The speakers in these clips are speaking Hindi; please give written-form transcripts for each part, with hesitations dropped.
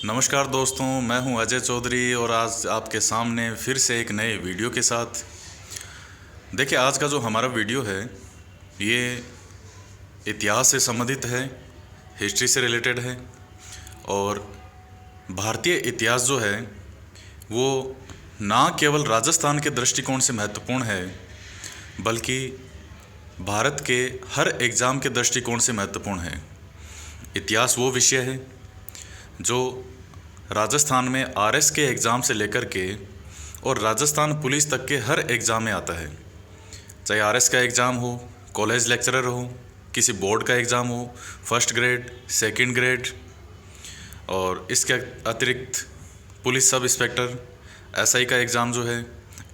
नमस्कार दोस्तों, मैं हूं अजय चौधरी और आज आपके सामने फिर से एक नए वीडियो के साथ। देखिए, आज का जो हमारा वीडियो है ये इतिहास से संबंधित है, हिस्ट्री से रिलेटेड है। और भारतीय इतिहास जो है वो ना केवल राजस्थान के दृष्टिकोण से महत्वपूर्ण है, बल्कि भारत के हर एग्ज़ाम के दृष्टिकोण से महत्वपूर्ण है। इतिहास वो विषय है जो राजस्थान में आरएस के एग्ज़ाम से लेकर के और राजस्थान पुलिस तक के हर एग्ज़ाम में आता है। चाहे आरएस का एग्ज़ाम हो, कॉलेज लेक्चरर हो, किसी बोर्ड का एग्ज़ाम हो, फर्स्ट ग्रेड, सेकंड ग्रेड, और इसके अतिरिक्त पुलिस सब इंस्पेक्टर, एसआई का एग्ज़ाम जो है,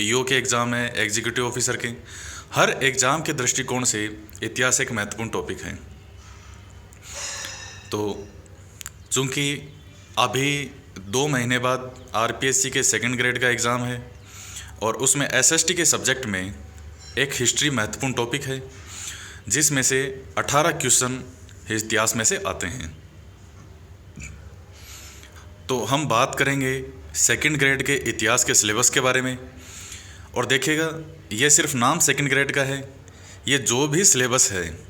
ईओ के एग्ज़ाम है, एग्जीक्यूटिव ऑफिसर के, हर एग्ज़ाम के दृष्टिकोण से इतिहास एक महत्वपूर्ण टॉपिक है। तो चूँकि अभी 2 महीने बाद आरपीएससी के सेकंड ग्रेड का एग्ज़ाम है और उसमें एसएसटी के सब्जेक्ट में एक हिस्ट्री महत्वपूर्ण टॉपिक है, जिसमें से 18 क्वेश्चन इतिहास में से आते हैं। तो हम बात करेंगे सेकंड ग्रेड के इतिहास के सिलेबस के बारे में। और देखिएगा, ये सिर्फ नाम सेकंड ग्रेड का है, ये जो भी सिलेबस है,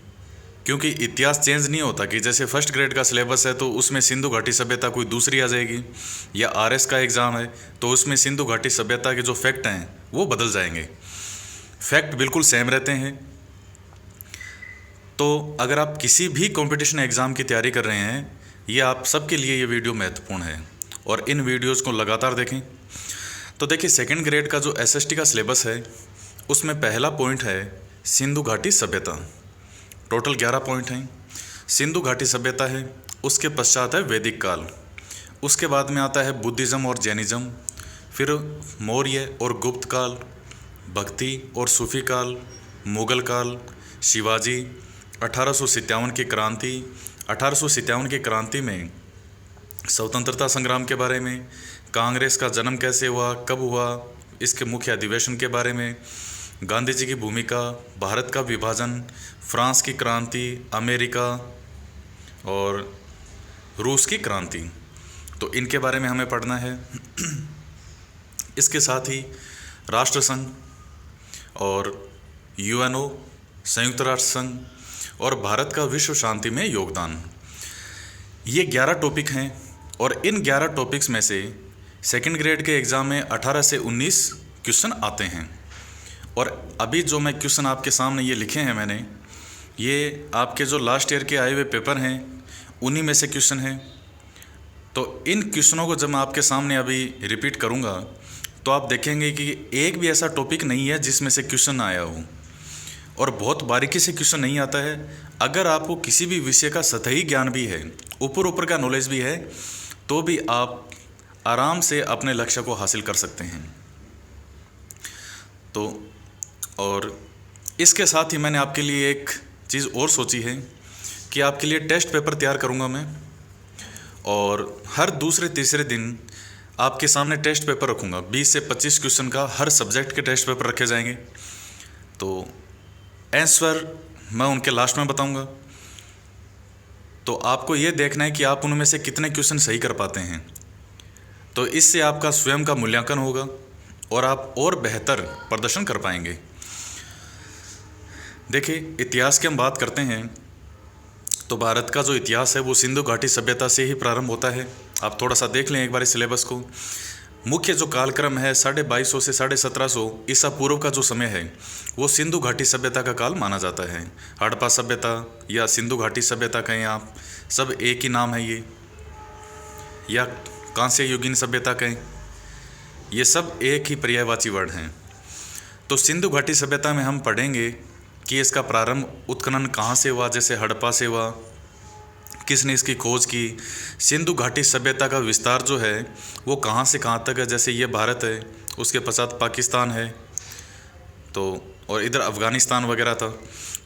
क्योंकि इतिहास चेंज नहीं होता कि जैसे फर्स्ट ग्रेड का सिलेबस है तो उसमें सिंधु घाटी सभ्यता कोई दूसरी आ जाएगी, या आरएस का एग्ज़ाम है तो उसमें सिंधु घाटी सभ्यता के जो फैक्ट हैं वो बदल जाएंगे। फैक्ट बिल्कुल सेम रहते हैं। तो अगर आप किसी भी कंपटीशन एग्ज़ाम की तैयारी कर रहे हैं, ये आप सबके लिए ये वीडियो महत्वपूर्ण है और इन वीडियोज़ को लगातार देखें। तो देखिए, सेकेंड ग्रेड का जो एसएसटी का सिलेबस है उसमें पहला पॉइंट है सिंधु घाटी सभ्यता। टोटल 11 पॉइंट हैं। सिंधु घाटी सभ्यता है, उसके पश्चात है वैदिक काल, उसके बाद में आता है बुद्धिज़्म और जैनिज़्म, फिर मौर्य और गुप्त काल, भक्ति और सूफी काल, मुग़ल काल, शिवाजी, 1857 की क्रांति। 1857 की क्रांति में स्वतंत्रता संग्राम के बारे में, कांग्रेस का जन्म कैसे हुआ, कब हुआ, इसके मुख्य अधिवेशन के बारे में, गांधी जी की भूमिका, भारत का विभाजन, फ्रांस की क्रांति, अमेरिका और रूस की क्रांति, तो इनके बारे में हमें पढ़ना है। इसके साथ ही राष्ट्रसंघ और यूएनओ, संयुक्त राष्ट्र संघ और भारत का विश्व शांति में योगदान, ये 11 टॉपिक हैं। और इन 11 टॉपिक्स में से सेकंड ग्रेड के एग्ज़ाम में 18 से 19 क्वेश्चन आते हैं। और अभी जो मैं क्वेश्चन आपके सामने ये लिखे हैं मैंने, ये आपके जो लास्ट ईयर के आए हुए पेपर हैं उन्हीं में से क्वेश्चन हैं। तो इन क्वेश्चनों को जब मैं आपके सामने अभी रिपीट करूँगा तो आप देखेंगे कि एक भी ऐसा टॉपिक नहीं है जिसमें से क्वेश्चन आया हो, और बहुत बारीकी से क्वेश्चन नहीं आता है। अगर आपको किसी भी विषय का सतही ज्ञान भी है, ऊपर का नॉलेज भी है, तो भी आप आराम से अपने लक्ष्य को हासिल कर सकते हैं। तो और इसके साथ ही मैंने आपके लिए एक चीज़ और सोची है कि आपके लिए टेस्ट पेपर तैयार करूंगा मैं, और हर दूसरे तीसरे दिन आपके सामने टेस्ट पेपर रखूंगा। 20 से 25 क्वेश्चन का हर सब्जेक्ट के टेस्ट पेपर रखे जाएंगे। तो आंसर मैं उनके लास्ट में बताऊंगा। तो आपको ये देखना है कि आप उनमें से कितने क्वेश्चन सही कर पाते हैं। तो इससे आपका स्वयं का मूल्यांकन होगा और आप और बेहतर प्रदर्शन कर पाएंगे। देखिए, इतिहास की हम बात करते हैं तो भारत का जो इतिहास है वो सिंधु घाटी सभ्यता से ही प्रारंभ होता है। आप थोड़ा सा देख लें एक बार इस सिलेबस को। मुख्य जो कालक्रम है 2250 से 1750 ईसा पूर्व का जो समय है वो सिंधु घाटी सभ्यता का काल माना जाता है। हड़प्पा सभ्यता या सिंधु घाटी सभ्यता कहें आप, सब एक ही नाम है ये, या कांस्य युगीन सभ्यता कहें, ये सब एक ही पर्यायवाची वर्ड हैं। तो सिंधु घाटी सभ्यता में हम पढ़ेंगे कि इसका प्रारंभ उत्खनन कहाँ से हुआ, जैसे हड़प्पा से हुआ, किसने इसकी खोज की। सिंधु घाटी सभ्यता का विस्तार जो है वो कहाँ से कहाँ तक है, जैसे ये भारत है, उसके पश्चात पाकिस्तान है, तो और इधर अफ़गानिस्तान वगैरह था।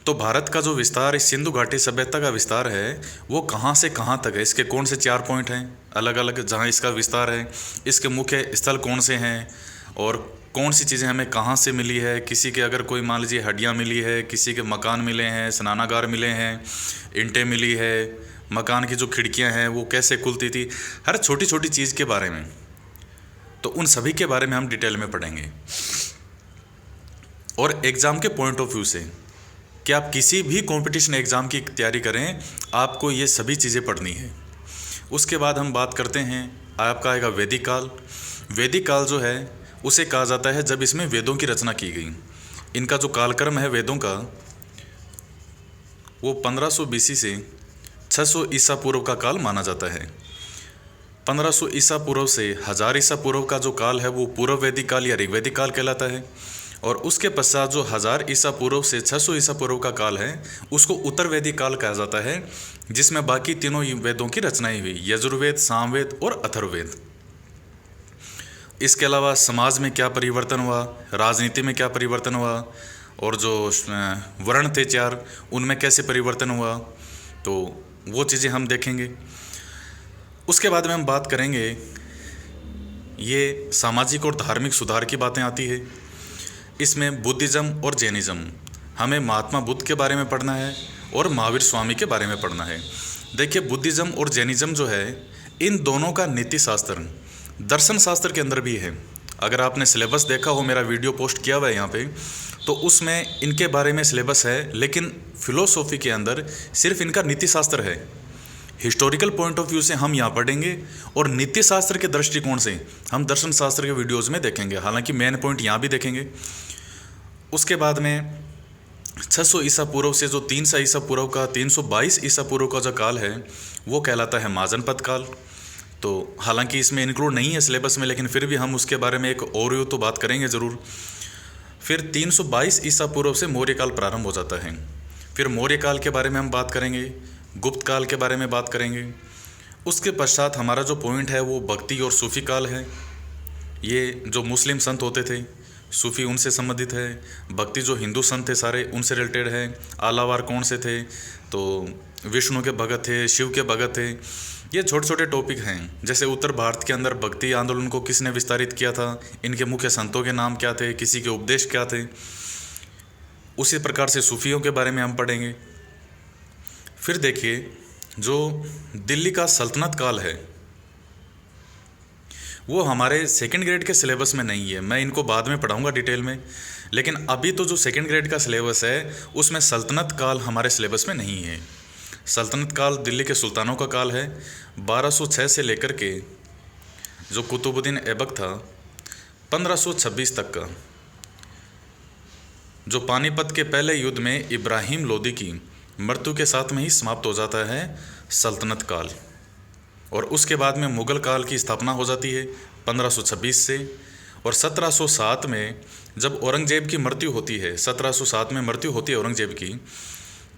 तो भारत का जो विस्तार, इस सिंधु घाटी सभ्यता का विस्तार है वो कहाँ से कहाँ तक है, इसके कौन से 4 पॉइंट हैं अलग अलग जहाँ इसका विस्तार है, इसके मुख्य स्थल कौन से हैं, और कौन सी चीज़ें हमें कहाँ से मिली है। किसी के अगर कोई मान लीजिए हड्डियाँ मिली है, किसी के मकान मिले हैं, स्नानागार मिले हैं, ईंटें मिली है, मकान की जो खिड़कियां हैं वो कैसे खुलती थी, हर छोटी छोटी चीज़ के बारे में। तो उन सभी के बारे में हम डिटेल में पढ़ेंगे। और एग्ज़ाम के पॉइंट ऑफ व्यू से कि आप किसी भी कंपटीशन एग्ज़ाम की तैयारी करें, आपको ये सभी चीज़ें पढ़नी है। उसके बाद हम बात करते हैं, आपका आएगा वैदिक काल। वैदिक काल जो है उसे कहा जाता है जब इसमें वेदों की रचना की गई। इनका जो कालक्रम है वेदों का, वो 1500 BC से 600 ईसा पूर्व का काल माना जाता है। 1500 ईसा पूर्व से 1000 ईसा पूर्व का जो काल है वो पूर्व वैदिक काल या ऋग्वैदिक काल कहलाता है। और उसके पश्चात जो 1000 ईसा पूर्व से 600 ईसा पूर्व का काल है उसको उत्तर वैदिक काल कहा जाता है, जिसमें बाकी तीनों वेदों की रचनाएं हुई, यजुर्वेद, सामवेद और अथर्ववेद। इसके अलावा समाज में क्या परिवर्तन हुआ, राजनीति में क्या परिवर्तन हुआ, और जो वर्ण थे 4 उनमें कैसे परिवर्तन हुआ, तो वो चीज़ें हम देखेंगे। उसके बाद में हम बात करेंगे, ये सामाजिक और धार्मिक सुधार की बातें आती है। इसमें बुद्धिज़्म और जैनिज़्म, हमें महात्मा बुद्ध के बारे में पढ़ना है और महावीर स्वामी के बारे में पढ़ना है। देखिए, बुद्धिज़्म और जैनिज़्म जो है, इन दोनों का नीति शास्त्र दर्शन शास्त्र के अंदर भी है। अगर आपने सिलेबस देखा हो, मेरा वीडियो पोस्ट किया हुआ है यहाँ पे, तो उसमें इनके बारे में सिलेबस है, लेकिन फिलोसॉफी के अंदर सिर्फ इनका नीति शास्त्र है। हिस्टोरिकल पॉइंट ऑफ व्यू से हम यहाँ पढ़ेंगे और नीति शास्त्र के दृष्टिकोण से हम दर्शन शास्त्र के वीडियोज़ में देखेंगे, हालांकि मेन पॉइंट यहाँ भी देखेंगे। उसके बाद में 600 ईसा पूर्व से जो 300 ईसा पूर्व का 322 ईसा पूर्व का जो काल है वो कहलाता है महाजनपद काल। तो हालांकि इसमें इंक्लूड नहीं है सिलेबस में, लेकिन फिर भी हम उसके बारे में एक ओवरव्यू तो बात करेंगे ज़रूर। फिर 322 ईसा पूर्व से मौर्य काल प्रारंभ हो जाता है। फिर मौर्य काल के बारे में हम बात करेंगे, गुप्त काल के बारे में बात करेंगे। उसके पश्चात हमारा जो पॉइंट है वो भक्ति और सूफी काल है। ये जो मुस्लिम संत होते थे, सूफी उनसे संबंधित है। भक्ति जो हिंदू संत थे सारे उनसे रिलेटेड है। आलावार कौन से थे, तो विष्णु के भगत थे, शिव के भगत थे। ये छोटे छोटे टॉपिक हैं। जैसे उत्तर भारत के अंदर भक्ति आंदोलन को किसने विस्तारित किया था, इनके मुख्य संतों के नाम क्या थे, किसी के उपदेश क्या थे। उसी प्रकार से सूफियों के बारे में हम पढ़ेंगे। फिर देखिए, जो दिल्ली का सल्तनत काल है वो हमारे सेकंड ग्रेड के सिलेबस में नहीं है। मैं इनको बाद में पढ़ाऊंगा डिटेल में, लेकिन अभी तो जो सेकंड ग्रेड का सिलेबस है उसमें सल्तनत काल हमारे सिलेबस में नहीं है। सल्तनत काल दिल्ली के सुल्तानों का काल है। 1206 से लेकर के जो कुतुबुद्दीन ऐबक था 1526 तक का। जो पानीपत के पहले युद्ध में इब्राहिम लोदी की मृत्यु के साथ में ही समाप्त हो जाता है सल्तनत काल। और उसके बाद में मुग़ल काल की स्थापना हो जाती है 1526 से। और 1707 में जब औरंगजेब की मृत्यु होती है, 1707 में मृत्यु होती है औरंगजेब की,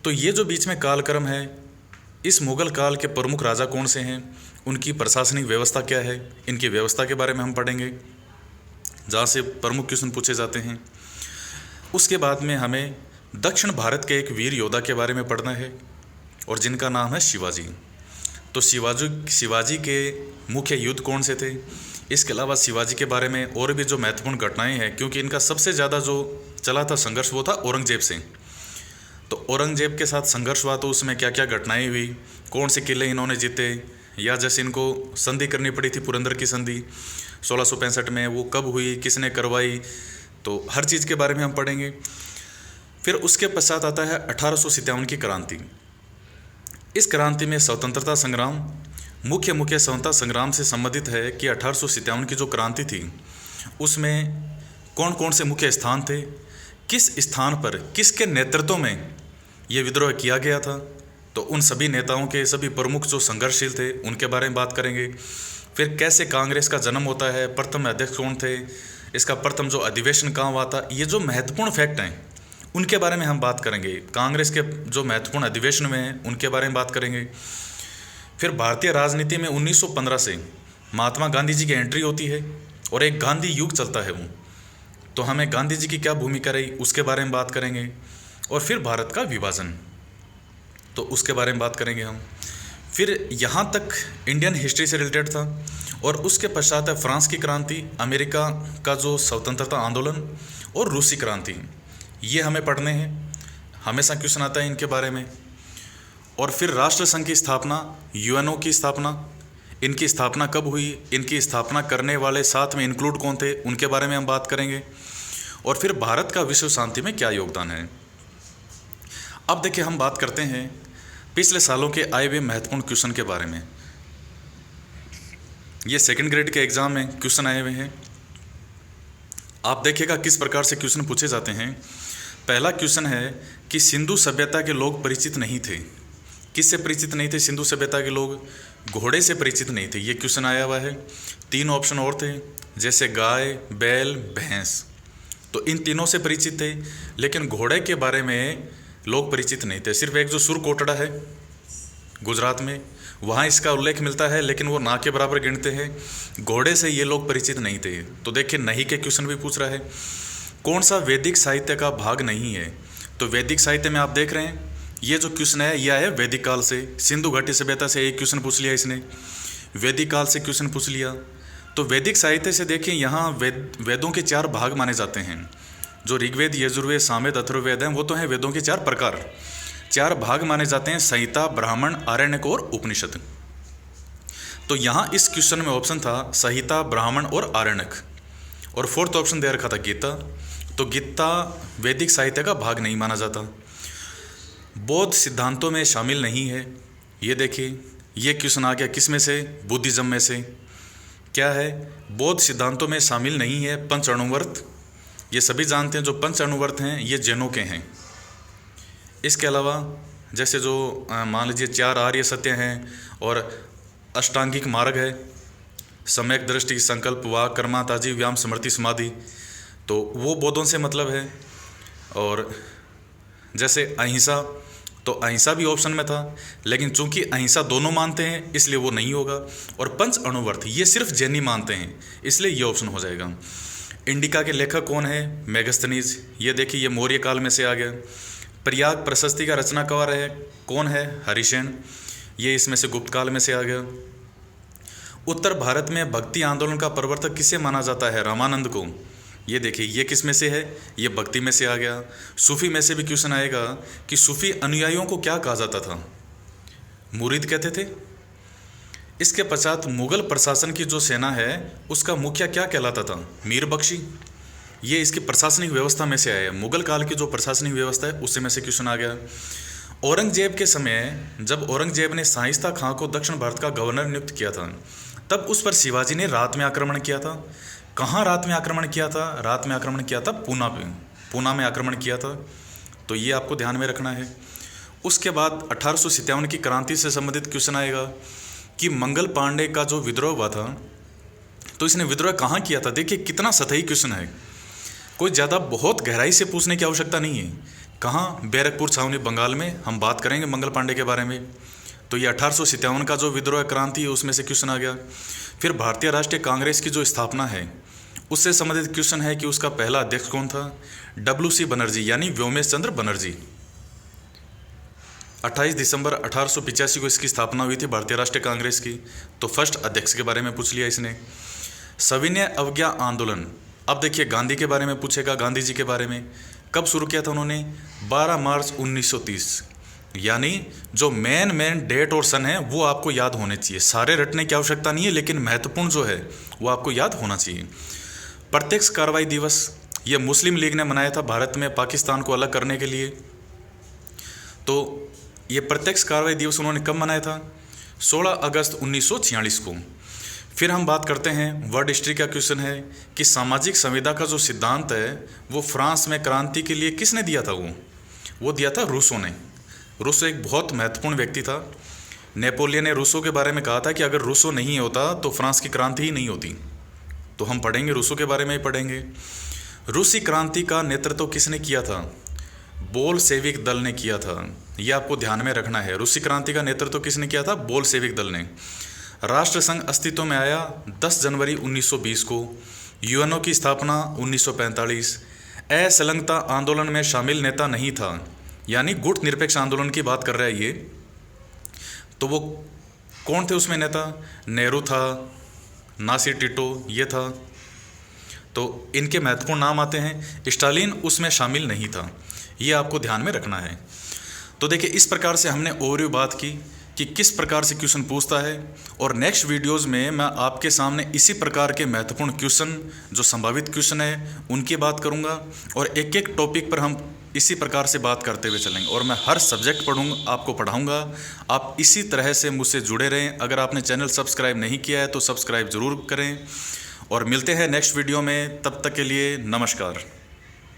तो ये जो बीच में कालक्रम है, इस मुग़ल काल के प्रमुख राजा कौन से हैं, उनकी प्रशासनिक व्यवस्था क्या है, इनकी व्यवस्था के बारे में हम पढ़ेंगे, जहाँ से प्रमुख क्वेश्चन पूछे जाते हैं। उसके बाद में हमें दक्षिण भारत के एक वीर योद्धा के बारे में पढ़ना है और जिनका नाम है शिवाजी। तो शिवाजी के मुख्य युद्ध कौन से थे, इसके अलावा शिवाजी के बारे में और भी जो महत्वपूर्ण घटनाएं हैं, क्योंकि इनका सबसे ज़्यादा जो चला था संघर्ष वो था औरंगजेब से। तो औरंगजेब के साथ संघर्ष हुआ तो उसमें क्या क्या घटनाएं हुई, कौन से किले इन्होंने जीते, या जैसे इनको संधि करनी पड़ी थी पुरंदर की संधि 1665 में, वो कब हुई, किसने करवाई, तो हर चीज़ के बारे में हम पढ़ेंगे। फिर उसके पश्चात आता है 1857 की क्रांति। इस क्रांति में स्वतंत्रता संग्राम मुख्य स्वतंत्रता संग्राम से संबंधित है कि 1857 की जो क्रांति थी उसमें कौन कौन से मुख्य स्थान थे, किस स्थान पर किसके नेतृत्व में ये विद्रोह किया गया था, तो उन सभी नेताओं के सभी प्रमुख जो संघर्षशील थे उनके बारे में बात करेंगे। फिर कैसे कांग्रेस का जन्म होता है, प्रथम अध्यक्ष कौन थे, इसका प्रथम जो अधिवेशन कहाँ हुआ था, ये जो महत्वपूर्ण फैक्ट हैं उनके बारे में हम बात करेंगे। कांग्रेस के जो महत्वपूर्ण अधिवेशन में हैं उनके बारे में बात करेंगे। फिर भारतीय राजनीति में 1915 से महात्मा गांधी जी की एंट्री होती है और एक गांधी युग चलता है वो, तो हमें गांधी जी की क्या भूमिका रही उसके बारे में बात करेंगे। और फिर भारत का विभाजन, तो उसके बारे में बात करेंगे हम। फिर यहाँ तक इंडियन हिस्ट्री से रिलेटेड था। और उसके पश्चात है फ्रांस की क्रांति, अमेरिका का जो स्वतंत्रता आंदोलन और रूसी क्रांति, ये हमें पढ़ने हैं। हमेशा क्वेश्चन आता है इनके बारे में। और फिर राष्ट्र संघ की स्थापना, यूएनओ की स्थापना, इनकी स्थापना कब हुई, इनकी स्थापना करने वाले साथ में इंक्लूड कौन थे, उनके बारे में हम बात करेंगे। और फिर भारत का विश्व शांति में क्या योगदान है। अब देखिए, हम बात करते हैं पिछले सालों के आए हुए महत्वपूर्ण क्वेश्चन के बारे में। ये सेकंड ग्रेड के एग्जाम में क्वेश्चन आए हुए हैं। आप देखिएगा किस प्रकार से क्वेश्चन पूछे जाते हैं। पहला क्वेश्चन है कि सिंधु सभ्यता के लोग परिचित नहीं थे। किससे परिचित नहीं थे सिंधु सभ्यता के लोग? घोड़े से परिचित नहीं थे। ये क्वेश्चन आया हुआ है। 3 ऑप्शन और थे, जैसे गाय, बैल, भैंस। तो इन तीनों से परिचित थे, लेकिन घोड़े के बारे में लोग परिचित नहीं थे। सिर्फ एक जो सुरकोटड़ा है गुजरात में, वहाँ इसका उल्लेख मिलता है, लेकिन वो ना के बराबर गिनते हैं। घोड़े से ये लोग परिचित नहीं थे। तो देखिए, नहीं के क्वेश्चन भी पूछ रहा है। कौन सा वैदिक साहित्य का भाग नहीं है? तो वैदिक साहित्य में आप देख रहे हैं, ये जो क्वेश्चन है यह है वैदिक काल से। सिंधु घाटी सभ्यता से एक क्वेश्चन पूछ लिया इसने, वैदिक काल से क्वेश्चन पूछ लिया। तो वैदिक साहित्य से देखिए, यहाँ वेदों के 4 भाग माने जाते हैं। जो ऋग्वेद, यजुर्वेद, सामवेद, अथर्ववेद हैं, वो तो हैं वेदों के 4 प्रकार। 4 भाग माने जाते हैं, संहिता, ब्राह्मण, आरण्यक और उपनिषद। तो यहाँ इस क्वेश्चन में ऑप्शन था संहिता, ब्राह्मण और आरण्यक, और 4th ऑप्शन दे रखा था गीता। तो गीता वैदिक साहित्य का भाग नहीं माना जाता। बौद्ध सिद्धांतों में शामिल नहीं है। ये देखिए, ये क्वेश्चन आ गया किस में से? बुद्धिज्म में से। क्या है? बौद्ध सिद्धांतों में शामिल नहीं है पंच अणुव्रत। ये सभी जानते हैं जो पंच अणुव्रत हैं ये जैनों के हैं। इसके अलावा जैसे जो मान लीजिए 4 आर्य सत्य हैं और अष्टांगिक मार्ग है, सम्यक दृष्टि, संकल्प, वाक, कर्मा, ताजी, व्यायाम, स्मृति, समाधि, तो वो बौद्धों से मतलब है। और जैसे अहिंसा, तो अहिंसा भी ऑप्शन में था, लेकिन चूंकि अहिंसा दोनों मानते हैं इसलिए वो नहीं होगा। और पंच अणुव्रत ये सिर्फ जैनी मानते हैं, इसलिए ये ऑप्शन हो जाएगा। इंडिका के लेखक कौन है? मेगस्थनीज। ये देखिए, ये मौर्य काल में से आ गया। प्रयाग प्रशस्ति का रचनाकार है कौन है? हरिसेन। ये इसमें से गुप्त काल में से आ गया। उत्तर भारत में भक्ति आंदोलन का प्रवर्तक किसे माना जाता है? रामानंद को। ये देखिए, ये किस में से है? ये भक्ति में से आ गया। सूफी में से भी क्वेश्चन आएगा कि सूफी अनुयायियों को क्या कहा जाता था? मुरीद कहते थे। इसके पश्चात मुगल प्रशासन की जो सेना है उसका मुखिया क्या कहलाता था? मीर बख्शी। ये इसकी प्रशासनिक व्यवस्था में से आया। मुगल काल की जो प्रशासनिक व्यवस्था है उससे में से क्वेश्चन आ गया। औरंगजेब के समय जब औरंगजेब ने शाइस्ता खां को दक्षिण भारत का गवर्नर नियुक्त किया था, तब उस पर शिवाजी ने रात में आक्रमण किया था। कहाँ रात में आक्रमण किया था? रात में आक्रमण किया था पूना पे। पूना में आक्रमण किया था। तो ये आपको ध्यान में रखना है। उसके बाद 1857 की क्रांति से संबंधित क्वेश्चन आएगा कि मंगल पांडे का जो विद्रोह हुआ था, तो इसने विद्रोह कहाँ किया था? देखिए कितना सतही क्वेश्चन है, कोई ज़्यादा बहुत गहराई से पूछने की आवश्यकता नहीं है। कहाँ? बैरकपुर छावनी, बंगाल में। हम बात करेंगे मंगल पांडे के बारे में। तो ये 1857 का जो विद्रोह क्रांति है उसमें से क्वेश्चन आ गया। फिर भारतीय राष्ट्रीय कांग्रेस की जो स्थापना है उससे संबंधित क्वेश्चन है कि उसका पहला अध्यक्ष कौन था? WC बनर्जी, यानी व्योमेश चंद्र बनर्जी। 28 दिसंबर 1885 को इसकी स्थापना हुई थी भारतीय राष्ट्रीय कांग्रेस की। तो फर्स्ट अध्यक्ष के बारे में पूछ लिया इसने। सविनय अवज्ञा आंदोलन, अब देखिए गांधी के बारे में पूछेगा। गांधी जी के बारे में कब शुरू किया था उन्होंने? 12 मार्च 1930। यानी जो मेन डेट और सन है वो आपको याद होने चाहिए। सारे रटने की आवश्यकता नहीं है, लेकिन महत्वपूर्ण जो है वो आपको याद होना चाहिए। प्रत्यक्ष कार्रवाई दिवस, ये मुस्लिम लीग ने मनाया था भारत में पाकिस्तान को अलग करने के लिए। तो ये प्रत्यक्ष कार्रवाई दिवस उन्होंने कब मनाया था? 16 अगस्त 1946 को। फिर हम बात करते हैं वर्ल्ड हिस्ट्री का क्वेश्चन है कि सामाजिक संविदा का जो सिद्धांत है वो फ्रांस में क्रांति के लिए किसने दिया था? वो दिया था रूसो ने। रूसो एक बहुत महत्वपूर्ण व्यक्ति था। नेपोलियन ने रूसो के बारे में कहा था कि अगर रूसो नहीं होता तो फ्रांस की क्रांति ही नहीं होती। तो हम पढ़ेंगे, रूसो के बारे में ही पढ़ेंगे। रूसी क्रांति का नेतृत्व किसने किया था? बोल्शेविक दल ने किया था। ये आपको ध्यान में रखना है। रूसी क्रांति का नेतृत्व किसने किया था? बोल्शेविक दल ने। राष्ट्रसंघ अस्तित्व में आया 10 जनवरी 1920 को। यूएनओ की स्थापना 1945। असंलग्नता आंदोलन में शामिल नेता नहीं था, यानी गुट निरपेक्ष आंदोलन की बात कर रहा है ये। तो वो कौन थे उसमें नेता? नेहरू था, नासिर टिटो ये था। तो इनके महत्वपूर्ण नाम आते हैं। स्टालिन उसमें शामिल नहीं था। ये आपको ध्यान में रखना है। तो देखिए इस प्रकार से हमने ओवरव्यू बात की कि किस प्रकार से क्वेश्चन पूछता है, और नेक्स्ट वीडियोस में मैं आपके सामने इसी प्रकार के महत्वपूर्ण क्वेश्चन जो संभावित क्वेश्चन है उनकी बात करूंगा, और एक एक टॉपिक पर हम इसी प्रकार से बात करते हुए चलेंगे, और मैं हर सब्जेक्ट आपको पढ़ाऊंगा। आप इसी तरह से मुझसे जुड़े रहें। अगर आपने चैनल सब्सक्राइब नहीं किया है तो सब्सक्राइब ज़रूर करें, और मिलते हैं नेक्स्ट वीडियो में। तब तक के लिए नमस्कार।